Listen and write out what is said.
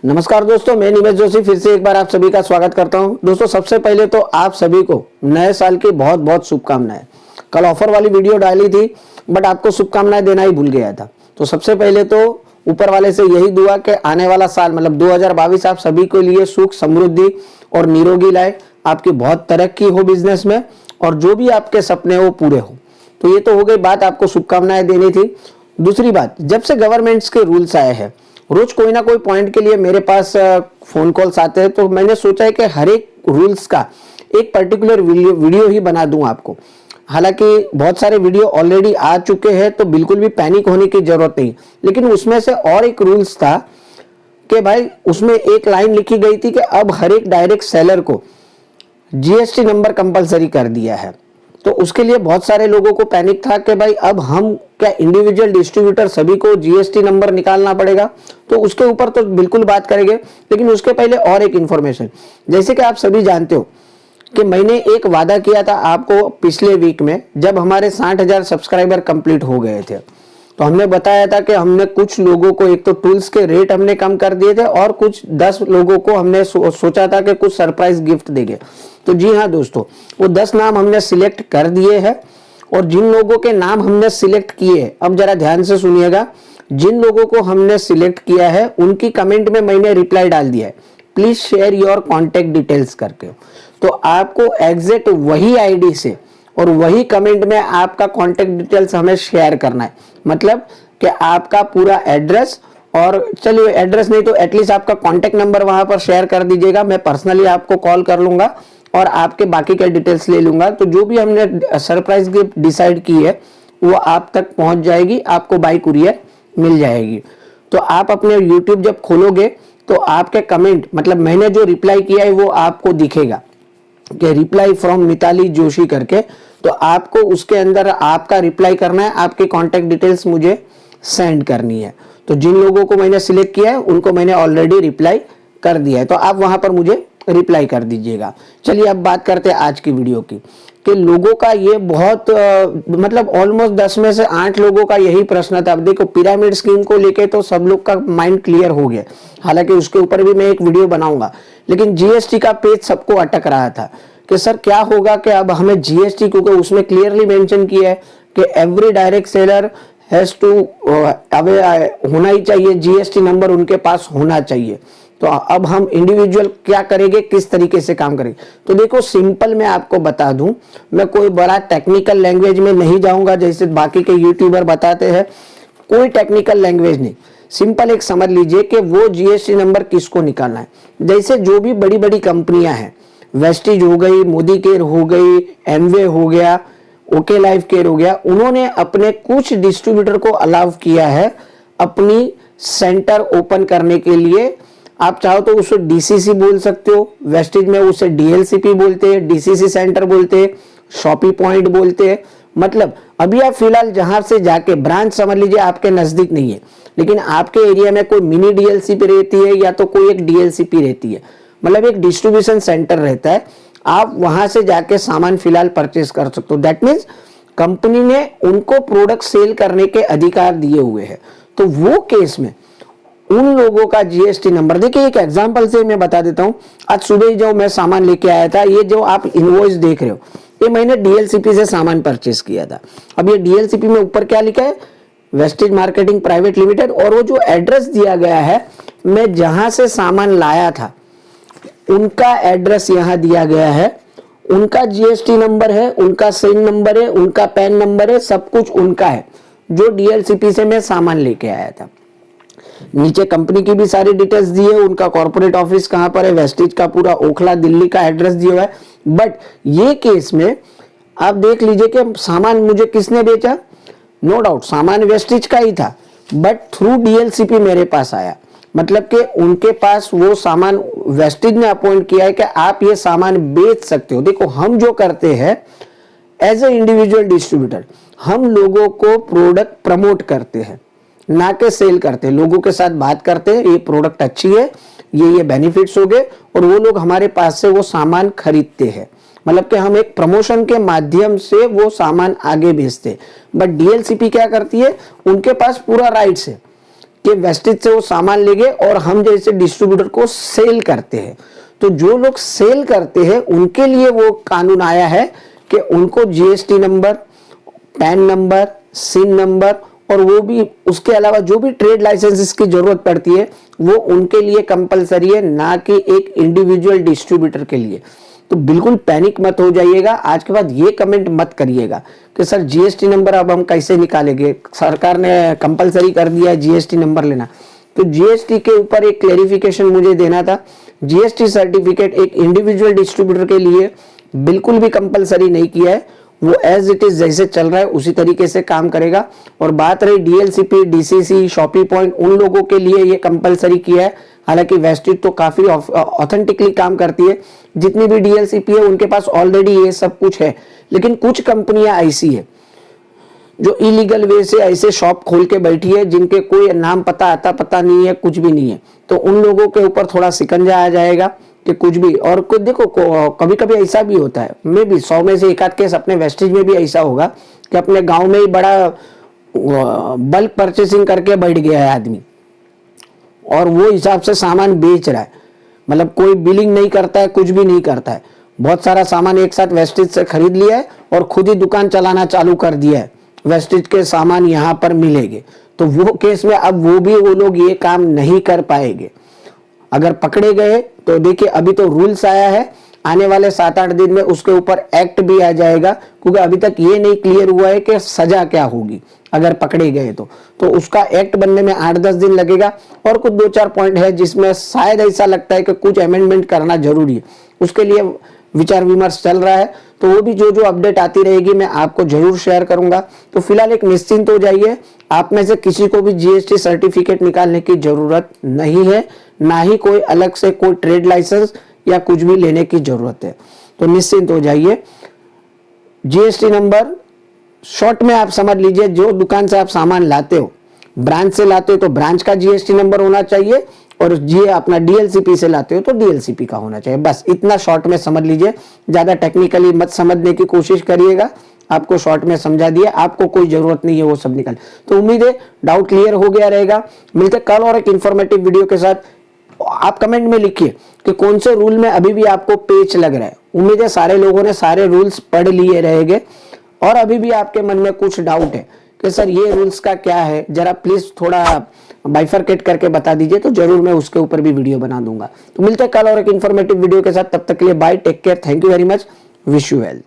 नमस्कार दोस्तों, मैं निमेश जोशी फिर से एक बार आप सभी का स्वागत करता हूं। दोस्तों, सबसे पहले तो आप सभी को नए साल की बहुत बहुत शुभकामनाएं। कल ऑफर वाली वीडियो डाली थी बट आपको शुभकामनाएं देना ही भूल गया था। तो सबसे पहले तो ऊपर वाले से यही दुआ कि आने वाला साल मतलब 2022 आप सभी के लिए सुख समृद्धि और निरोगी लाए, आपकी बहुत तरक्की हो बिजनेस में और जो भी आपके सपने हो पूरे हो। तो ये तो हो गई बात, आपको शुभकामनाएं देनी थी। दूसरी बात, जब से गवर्नमेंट्स के रूल्स आए हैं, रोज कोई ना कोई पॉइंट के लिए मेरे पास फोन कॉल्स आते हैं, तो मैंने सोचा है कि हर एक रूल्स का एक पर्टिकुलर वीडियो ही बना दूं आपको। हालांकि बहुत सारे वीडियो ऑलरेडी आ चुके हैं तो बिल्कुल भी पैनिक होने की जरूरत नहीं, लेकिन उसमें से और एक रूल्स था कि भाई उसमें एक लाइन लिखी गई थी कि अब हर एक डायरेक्ट सेलर को जीएसटी नंबर कंपलसरी कर दिया है। तो उसके लिए बहुत सारे लोगों को पैनिक था कि भाई अब हम क्या इंडिविजुअल डिस्ट्रीब्यूटर सभी को जीएसटी नंबर निकालना पड़ेगा। तो उसके ऊपर तो बिल्कुल बात करेंगे, लेकिन उसके पहले और एक इंफॉर्मेशन। जैसे कि आप सभी जानते हो कि मैंने एक वादा किया था आपको पिछले वीक में, जब हमारे 60,000 सब्सक्राइबर कंप्लीट हो गए थे, तो हमने बताया था कि हमने कुछ लोगों को एक तो टूल्स के रेट हमने कम कर दिए थे और कुछ 10 लोगों को हमने सोचा था कि कुछ सरप्राइज गिफ्ट देंगे। तो जी हाँ दोस्तों, वो 10 नाम हमने सिलेक्ट कर दिए हैं और जिन लोगों के नाम हमने सिलेक्ट किए, अब जरा ध्यान से सुनिएगा, जिन लोगों को हमने सिलेक्ट किया है उनकी कमेंट में मैंने रिप्लाई डाल दिया है, please share your contact details करके। तो आपको एग्जैक्ट वही आईडी से और वही कमेंट में आपका कॉन्टेक्ट डिटेल्स हमें शेयर करना है। मतलब कि आपका पूरा एड्रेस, और चलिए एड्रेस नहीं तो एटलीस्ट आपका कॉन्टेक्ट नंबर वहां पर शेयर कर दीजिएगा। मैं पर्सनली आपको कॉल कर लूंगा और आपके बाकी के डिटेल्स ले लूंगा। तो जो भी हमने सरप्राइज गिफ्ट डिसाइड की है वो आप तक पहुंच जाएगी, आपको बाय कुरियर मिल जाएगी। तो आप अपने यूट्यूब जब खोलोगे तो आपके कमेंट मतलब मैंने जो रिप्लाई किया है वो आपको दिखेगा कि रिप्लाई फ्रॉम मिताली जोशी करके। तो आपको उसके अंदर आपका रिप्लाई करना है, आपके कॉन्टेक्ट डिटेल्स मुझे सेंड करनी है। तो जिन लोगों को मैंने सिलेक्ट किया है उनको मैंने ऑलरेडी रिप्लाई कर दिया है, तो आप वहां पर मुझे रिप्लाई कर दीजिएगा। चलिए अब बात करते हैं आज की वीडियो की कि लोगों का ये बहुत मतलब ऑलमोस्ट 10 में से 8 लोगों का यही प्रश्न था। अब देखो, पिरामिड स्कीम को लेके तो सब लोग का माइंड क्लियर हो गया, हालांकि उसके ऊपर भी मैं एक वीडियो बनाऊंगा, लेकिन जीएसटी का पेज सबको अटक रहा था कि सर क्या होगा कि अब हमें जीएसटी, क्योंकि उसमें क्लियरली मेंशन किया है कि every direct seller has to होना ही चाहिए, जीएसटी नंबर उनके पास होना चाहिए। तो अब हम इंडिविजुअल क्या करेंगे, किस तरीके से काम करेंगे। तो देखो सिंपल मैं आपको बता दूं, मैं कोई बड़ा टेक्निकल लैंग्वेज में नहीं जाऊंगा जैसे बाकी के यूट्यूबर बताते हैं, कोई टेक्निकल लैंग्वेज नहीं। सिंपल एक समझ लीजिए कि वो जीएसटी नंबर किसको निकालना है। जैसे जो भी बड़ी बड़ी कंपनियां हैं, वेस्टिज हो गई, मोदी केयर हो गई, एमवे हो गया, ओके लाइफ केयर हो गया, उन्होंने अपने कुछ डिस्ट्रीब्यूटर को अलाउ किया है अपनी सेंटर ओपन करने के लिए। आप चाहो तो उसे डीसीसी बोल सकते हो, वेस्टिज में उसे डीएलसीपी बोलते हैं, डीसीसी सेंटर बोलते हैं, शॉपी पॉइंट बोलते हैं। मतलब अभी आप फिलहाल जहां से जाके ब्रांच समझ लीजिए आपके नजदीक नहीं है, लेकिन आपके एरिया में कोई मिनी डीएलसीपी रहती है या तो कोई एक डीएलसीपी रहती है, मतलब एक डिस्ट्रीब्यूशन सेंटर रहता है, आप वहां से जाके सामान फिलहाल परचेस कर सकते हो। दैट मीन्स कंपनी ने उनको प्रोडक्ट सेल करने के अधिकार दिए हुए हैं। तो वो केस में उन लोगों का जीएसटी नंबर, देखिए एक एग्जांपल से मैं बता देता हूं। आज सुबह ही जो मैं सामान लेके आया था, ये जो आप इनवॉइस देख रहे हो, ये मैंने डीएलसीपी से सामान परचेस किया था। अब ये डीएलसीपी में ऊपर क्या लिखा है, वेस्टिज मार्केटिंग प्राइवेट लिमिटेड, और वो जो एड्रेस दिया गया है, मैं जहां से सामान लाया था उनका एड्रेस यहां दिया गया है, उनका जीएसटी नंबर है, उनका सेल नंबर है, उनका पैन नंबर है, सब कुछ उनका है जो डीएलसीपी से मैं सामान लेके आया था। नीचे कंपनी की भी सारी डिटेल्स दी है, उनका कॉर्पोरेट ऑफिस कहां पर है, वेस्टिज का पूरा ओखला दिल्ली का एड्रेस दिया हुआ है। बट ये केस में आप देख लीजिए कि सामान मुझे किसने बेचा, नो डाउट सामान वेस्टिज का ही था, बट थ्रू डीएलसीपी मेरे पास आया। मतलब कि उनके पास वो सामान वेस्टिज ने अपॉइंट किया है कि आप ये सामान बेच सकते हो। देखो हम जो करते हैं एज ए इंडिविजुअल डिस्ट्रीब्यूटर, हम लोगों को प्रोडक्ट प्रमोट करते हैं, ना के सेल करते हैं। लोगों के साथ बात करते हैं, ये प्रोडक्ट अच्छी है, ये बेनिफिट्स हो गए, और वो लोग हमारे पास से वो सामान खरीदते हैं। मतलब कि हम एक प्रमोशन के माध्यम से वो सामान आगे भेजते हैं। बट डीएलसीपी क्या करती है, उनके पास पूरा राइट्स है कि वेस्टेज से वो सामान लेंगे और हम जैसे डिस्ट्रीब्यूटर को सेल करते हैं, तो जो लोग सेल करते हैं उनके लिए वो कानून आया है कि उनको जीएसटी नंबर, पैन नंबर, सिन नंबर और वो भी उसके अलावा जो भी ट्रेड लाइसेंसेस की जरूरत पड़ती है वो उनके लिए कंपलसरी है, ना कि एक इंडिविजुअल डिस्ट्रीब्यूटर के लिए। तो बिल्कुल पैनिक मत हो जाइएगा। आज के बाद ये कमेंट मत करिएगा कि सर जीएसटी नंबर अब हम कैसे निकालेंगे, सरकार ने कंपलसरी कर दिया है जीएसटी नंबर लेना। तो जीएसटी के ऊपर एक क्लेरिफिकेशन मुझे देना था। जीएसटी सर्टिफिकेट एक इंडिविजुअल डिस्ट्रीब्यूटर के लिए बिल्कुल भी कंपलसरी नहीं किया है, वो एज इट इज जैसे चल रहा है उसी तरीके से काम करेगा। और बात रही डीएलसीपी, डीसीसी, शॉपी पॉइंट, उन लोगों के लिए ये कंपलसरी किया है। हालांकि वेस्टेज तो काफी ऑथेंटिकली काम करती है, जितनी भी डीएलसीपी है उनके पास ऑलरेडी ये सब कुछ है। लेकिन कुछ कंपनियां ऐसी है जो इलीगल वे से ऐसे शॉप खोल के बैठी है जिनके कोई नाम पता आता पता नहीं है, कुछ भी नहीं है। तो उन लोगों के ऊपर थोड़ा सिकंजा आ जाएगा कि कुछ भी। और कुछ देखो कभी कभी ऐसा भी होता है, मे भी 100 में से एक आध केस अपने वेस्टेज में भी ऐसा होगा कि अपने गांव में ही बड़ा बल्क परचेसिंग करके बैठ गया है आदमी और वो हिसाब से सामान बेच रहा है, मतलब कोई बिलिंग नहीं करता है, कुछ भी नहीं करता है, बहुत सारा सामान एक साथ वेस्टेज से खरीद लिया है और खुद ही दुकान चलाना चालू कर दिया है, वेस्टेज के सामान यहाँ पर मिलेंगे। तो वो केस में अब वो लोग ये काम नहीं कर पाएंगे। अगर पकड़े गए तो देखिए अभी तो रूल्स आया है, आने वाले 7-8 दिन में उसके ऊपर एक्ट भी आ जाएगा, क्योंकि अभी तक ये नहीं क्लियर हुआ है कि सजा क्या होगी अगर पकड़े गए तो उसका एक्ट बनने में 8-10 दिन लगेगा। और कुछ 2-4 पॉइंट है जिसमें शायद ऐसा लगता है कि कुछ अमेंडमेंट करना जरूरी है, उसके लिए विचार विमर्श चल रहा है। तो वो भी जो अपडेट आती रहेगी मैं आपको जरूर शेयर करूंगा। तो फिलहाल एक निश्चिंत हो जाइए, आप में से किसी को भी जीएसटी सर्टिफिकेट निकालने की जरूरत नहीं है, ना ही कोई अलग से कोई ट्रेड लाइसेंस या कुछ भी लेने की जरूरत है। तो निश्चिंत हो जाइए। जीएसटी नंबर शॉर्ट में आप समझ लीजिए, जो दुकान से आप सामान लाते हो, ब्रांच से लाते हो तो ब्रांच का जीएसटी नंबर होना चाहिए, और ये अपना डीएलसीपी से लाते हो तो डीएलसीपी का होना चाहिए। बस इतना शॉर्ट में समझ लीजिए, ज्यादा टेक्निकली मत समझने की कोशिश करिएगा। आपको शॉर्ट में समझा दिया, आपको कोई जरूरत नहीं है वो सब निकाल। तो उम्मीद है डाउट क्लियर हो गया रहेगा। मिलते कल और एक इंफॉर्मेटिव वीडियो के साथ। आप कमेंट में लिखिए कि कौन से रूल में अभी भी आपको पेच लग रहा है। उम्मीद है सारे लोगों ने सारे रूल्स पढ़ लिए रहेंगे, और अभी भी आपके मन में कुछ डाउट है कि सर ये रूल्स का क्या है, जरा प्लीज थोड़ा बाइफरकेट करके बता दीजिए, तो जरूर मैं उसके ऊपर भी वीडियो बना दूंगा। तो मिलते हैं कल और एक इंफॉर्मेटिव वीडियो के साथ, तब तक के लिए bye, take care, thank you very much, wish you well.